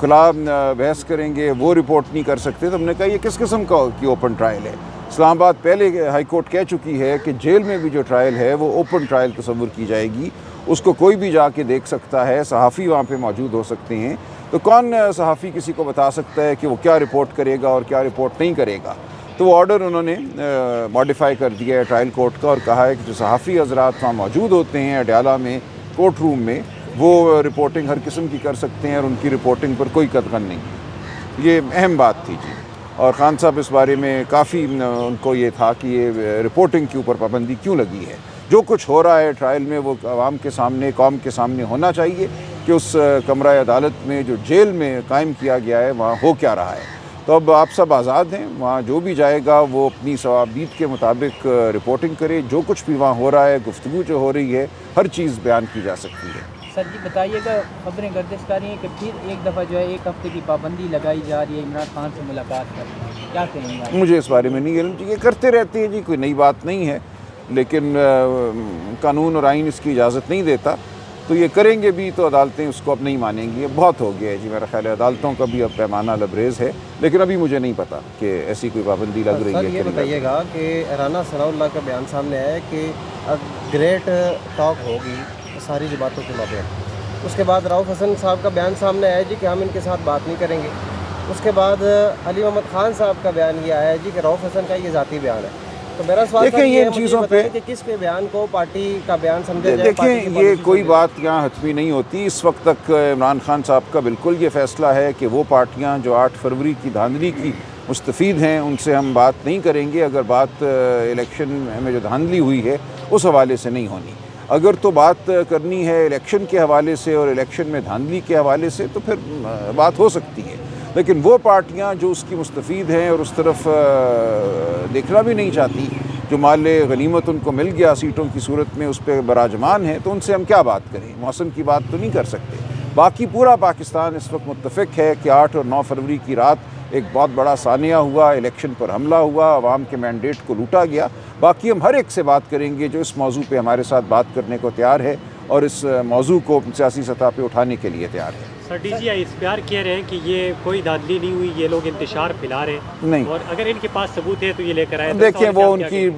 خلاف بحث کریں گے وہ رپورٹ نہیں کر سکتے. تو ہم نے کہا یہ کس قسم کی اوپن ٹرائل ہے؟ اسلام آباد پہلے ہائی کورٹ کہہ چکی ہے کہ جیل میں بھی جو ٹرائل ہے وہ اوپن ٹرائل تصور کی جائے گی, اس کو کوئی بھی جا کے دیکھ سکتا ہے, صحافی وہاں پہ موجود ہو سکتے ہیں. تو کون صحافی کسی کو بتا سکتا ہے کہ وہ کیا رپورٹ کرے گا اور کیا رپورٹ نہیں کرے گا؟ تو وہ آرڈر انہوں نے ماڈیفائی کر دیا ہے ٹرائل کورٹ کا, اور کہا ہے کہ جو صحافی حضرات وہاں موجود ہوتے ہیں اڈیالہ میں کورٹ روم میں, وہ رپورٹنگ ہر قسم کی کر سکتے ہیں اور ان کی رپورٹنگ پر کوئی قدغن نہیں. یہ اہم بات تھی جی. اور خان صاحب اس بارے میں کافی ان کو یہ تھا کہ یہ رپورٹنگ کے اوپر پابندی کیوں لگی ہے. جو کچھ ہو رہا ہے ٹرائل میں وہ عوام کے سامنے, قوم کے سامنے ہونا چاہیے کہ اس کمرہ عدالت میں جو جیل میں قائم کیا گیا ہے وہاں ہو کیا رہا ہے. تو اب آپ سب آزاد ہیں, وہاں جو بھی جائے گا وہ اپنی ثوابدید کے مطابق رپورٹنگ کرے. جو کچھ بھی وہاں ہو رہا ہے, گفتگو جو ہو رہی ہے, ہر چیز بیان کی جا سکتی ہے. سر جی بتائیے گا, خبریں گردش کر رہی ہیں کہ پھر ایک دفعہ جو ہے 1 ہفتے کی پابندی لگائی جا رہی ہے عمران خان سے ملاقات کر, کیا کہیں گے آپ؟ مجھے اس بارے میں نہیں علم. یہ کرتے رہتے ہیں جی, کوئی نئی بات نہیں ہے, لیکن قانون اور آئین اس کی اجازت نہیں دیتا. تو یہ کریں گے بھی تو عدالتیں اس کو اب نہیں مانیں گی. بہت ہو گیا ہے جی, میرا خیال ہے عدالتوں کا بھی اب پیمانہ لبریز ہے, لیکن ابھی مجھے نہیں پتا کہ ایسی کوئی پابندی لگ رہی ہے. سر یہ بتائیے گا کہ رانا ثناء اللہ کا بیان سامنے آیا ہے کہ گریٹ ٹاک ہوگی ساری جماعتوں کے مابین. اس کے بعد رؤف حسن صاحب کا بیان سامنے آیا جی کہ ہم ان کے ساتھ بات نہیں کریں گے. اس کے بعد علی محمد خان صاحب کا بیان یہ آیا جی کہ رؤف حسن کا یہ ذاتی بیان ہے. تو میرا سوال دیکھیں یہ ان چیزوں پہ کہ کس کے بیان کو پارٹی کا بیان سمجھا جائے. دیکھیں یہ کوئی بات یہاں حتمی نہیں ہوتی. اس وقت تک عمران خان صاحب کا بالکل یہ فیصلہ ہے کہ وہ پارٹیاں جو 8 فروری کی دھاندلی کی مستفید ہیں ان سے ہم بات نہیں کریں گے. اگر بات الیکشن میں جو دھاندلی ہوئی ہے اس حوالے سے نہیں ہونی. اگر تو بات کرنی ہے الیکشن کے حوالے سے اور الیکشن میں دھاندلی کے حوالے سے تو پھر بات ہو سکتی ہے. لیکن وہ پارٹیاں جو اس کی مستفید ہیں اور اس طرف دیکھنا بھی نہیں چاہتی, جو مال غنیمت ان کو مل گیا سیٹوں کی صورت میں, اس پہ براجمان ہے, تو ان سے ہم کیا بات کریں؟ محسن کی بات تو نہیں کر سکتے. باقی پورا پاکستان اس وقت متفق ہے کہ 8 اور 9 فروری کی رات ایک بہت بڑا سانحہ ہوا, الیکشن پر حملہ ہوا, عوام کے مینڈیٹ کو لوٹا گیا. باقی ہم ہر ایک سے بات کریں گے جو اس موضوع پہ ہمارے ساتھ بات کرنے کو تیار ہے اور اس موضوع کو سیاسی سطح پہ اٹھانے کے لیے تیار ہے. سر ڈی جی آئی اس پیار کہہ رہے ہیں کہ یہ کوئی دھاندلی نہیں ہوئی, یہ لوگ انتشار پھیلا رہے ہیں, نہیں, اور اگر ان کے پاس ثبوت ہے تو یہ لے کر آئے. دیکھیں وہ ان کی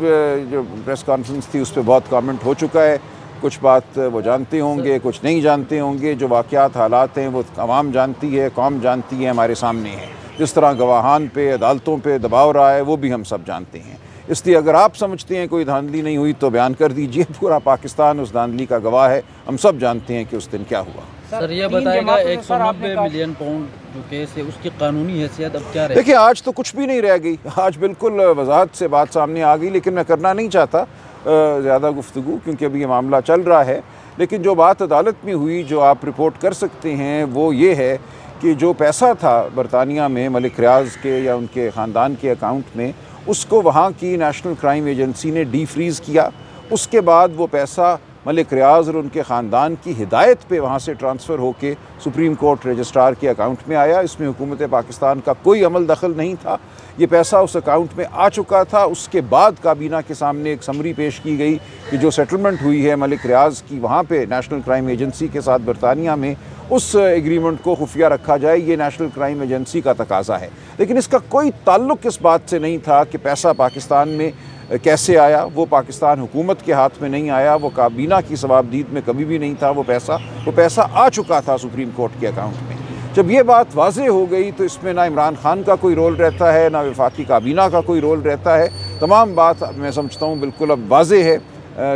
جو پریس کانفرنس تھی اس پہ بہت کامنٹ ہو چکا ہے. کچھ بات وہ جانتے ہوں گے, کچھ نہیں جانتے ہوں گے. جو واقعات حالات ہیں وہ عوام جانتی ہے, قوم جانتی ہے, ہمارے سامنے ہے. جس طرح گواہان پہ عدالتوں پہ دباؤ رہا ہے وہ بھی ہم سب جانتے ہیں. اس لیے اگر آپ سمجھتے ہیں کوئی دھاندلی نہیں ہوئی تو بیان کر دیجئے. پورا پاکستان اس دھاندلی کا گواہ ہے. ہم سب جانتے ہیں کہ اس دن کیا ہوا. سر یہ بتائے گا 190 ملین پاؤنڈ جو کیس ہے اس کی قانونی حیثیت اب کیا رہے؟ دیکھیں آج تو کچھ بھی نہیں رہ گئی. آج بالکل وضاحت سے بات سامنے آ گئی, لیکن میں کرنا نہیں چاہتا زیادہ گفتگو کیونکہ ابھی یہ معاملہ چل رہا ہے. لیکن جو بات عدالت میں ہوئی جو آپ رپورٹ کر سکتے ہیں وہ یہ ہے کہ جو پیسہ تھا برطانیہ میں ملک ریاض کے یا ان کے خاندان کے اکاؤنٹ میں, اس کو وہاں کی نیشنل کرائم ایجنسی نے ڈی فریز کیا. اس کے بعد وہ پیسہ ملک ریاض اور ان کے خاندان کی ہدایت پہ وہاں سے ٹرانسفر ہو کے سپریم کورٹ رجسٹرار کے اکاؤنٹ میں آیا. اس میں حکومت پاکستان کا کوئی عمل دخل نہیں تھا. یہ پیسہ اس اکاؤنٹ میں آ چکا تھا. اس کے بعد کابینہ کے سامنے ایک سمری پیش کی گئی کہ جو سیٹلمنٹ ہوئی ہے ملک ریاض کی وہاں پہ نیشنل کرائم ایجنسی کے ساتھ برطانیہ میں, اس ایگریمنٹ کو خفیہ رکھا جائے. یہ نیشنل کرائم ایجنسی کا تقاضا ہے. لیکن اس کا کوئی تعلق اس بات سے نہیں تھا کہ پیسہ پاکستان میں کیسے آیا. وہ پاکستان حکومت کے ہاتھ میں نہیں آیا, وہ کابینہ کی ثوابدید میں کبھی بھی نہیں تھا. وہ پیسہ آ چکا تھا سپریم کورٹ کے اکاؤنٹ میں. جب یہ بات واضح ہو گئی تو اس میں نہ عمران خان کا کوئی رول رہتا ہے, نہ وفاقی کابینہ کا کوئی رول رہتا ہے. تمام بات میں سمجھتا ہوں بالکل اب واضح ہے.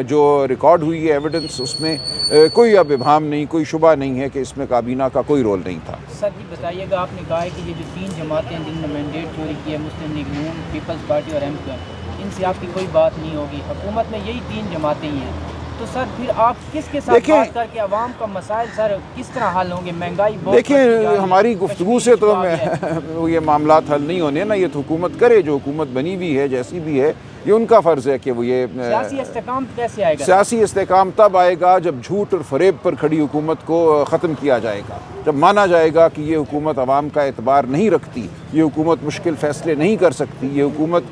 جو ریکارڈ ہوئی ہے ایویڈنس, اس میں کوئی اب ابہام نہیں, کوئی شبہ نہیں ہے کہ اس میں کابینہ کا کوئی رول نہیں تھا. سر جی بتائیے گا, آپ نے کہا ہے کہ یہ جو 3 جماعتیں جن نے مینڈیٹ چوری کی ہے, مسلم لیگ نون, پیپلز پارٹی اور ایم کیو ایم, ان سے آپ کی کوئی بات نہیں ہوگی. حکومت میں یہی 3 جماعتیں ہی ہیں. تو سر پھر آپ کس کے ساتھ بات کر کے عوام کا مسائل سر کس طرح حل ہوں گے؟ مہنگائی بہت, دیکھیں ہماری گفتگو سے تو یہ معاملات حل نہیں ہونے نا. یہ تو حکومت کرے, جو حکومت بنی بھی ہے جیسی بھی ہے, یہ ان کا فرض ہے کہ وہ یہ سیاسی استحکام کیسے آئے گا؟ سیاسی استحکام تب آئے گا جب جھوٹ اور فریب پر کھڑی حکومت کو ختم کیا جائے گا. جب مانا جائے گا کہ یہ حکومت عوام کا اعتبار نہیں رکھتی, یہ حکومت مشکل فیصلے نہیں کر سکتی, یہ حکومت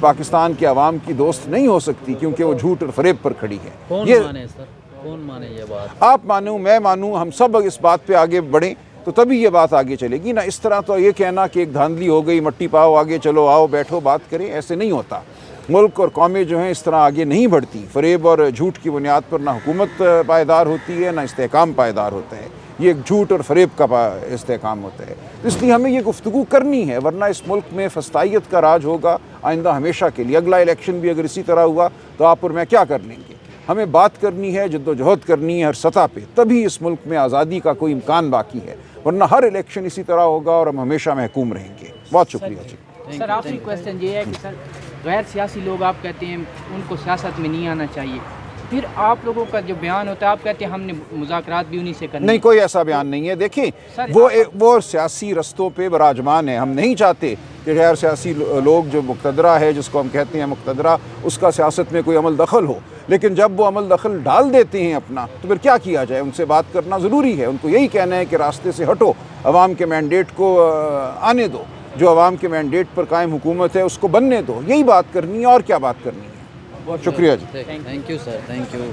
پاکستان کے عوام کی دوست نہیں ہو سکتی کیونکہ وہ جھوٹ اور فریب پر کھڑی ہے. کون مانے سر, کون مانے یہ بات؟ آپ مانوں, میں مانوں, ہم سب اس بات پہ آگے بڑھیں تو تبھی یہ بات آگے چلے گی. نہ اس طرح تو یہ کہنا کہ ایک دھاندلی ہو گئی, مٹی پاؤ آگے چلو, آؤ بیٹھو بات کریں, ایسے نہیں ہوتا. ملک اور قومیں جو ہیں اس طرح آگے نہیں بڑھتی. فریب اور جھوٹ کی بنیاد پر نہ حکومت پائیدار ہوتی ہے نہ استحکام پائیدار ہوتا ہے. یہ ایک جھوٹ اور فریب کا استحکام ہوتا ہے. اس لیے ہمیں یہ گفتگو کرنی ہے, ورنہ اس ملک میں فسطائیت کا راج ہوگا آئندہ ہمیشہ کے لیے. اگلا الیکشن بھی اگر اسی طرح ہوا تو آپ اور میں کیا کر لیں گے؟ ہمیں بات کرنی ہے, جد و جہد کرنی ہے ہر سطح پہ, تبھی اس ملک میں آزادی کا کوئی امکان باقی ہے. ورنہ ہر الیکشن اسی طرح ہوگا اور ہم ہمیشہ محکوم رہیں گے. بہت شکریہ جی. سر آخری کویسچن یہ ہے کہ سر غیر سیاسی لوگ آپ کہتے ہیں ان کو سیاست میں نہیں آنا چاہیے, پھر آپ لوگوں کا جو بیان ہوتا ہے آپ کہتے ہیں ہم نے مذاکرات بھی انہی سے کرنے. نہیں, کوئی ایسا بیان نہیں ہے. دیکھیں وہ سیاسی رستوں پہ براجمان ہے. ہم نہیں چاہتے کہ غیر سیاسی لوگ, جو مقتدرہ ہے جس کو ہم کہتے ہیں مقتدرہ, اس کا سیاست میں کوئی عمل دخل ہو. لیکن جب وہ عمل دخل ڈال دیتے ہیں اپنا تو پھر کیا کیا جائے؟ ان سے بات کرنا ضروری ہے. ان کو یہی کہنا ہے کہ راستے سے ہٹو, عوام کے مینڈیٹ کو آنے دو, جو عوام کے مینڈیٹ پر قائم حکومت ہے اس کو بننے دو. یہی بات کرنی ہے, اور کیا بات کرنی ہے. شکریہ جی. Thank you sir, thank you.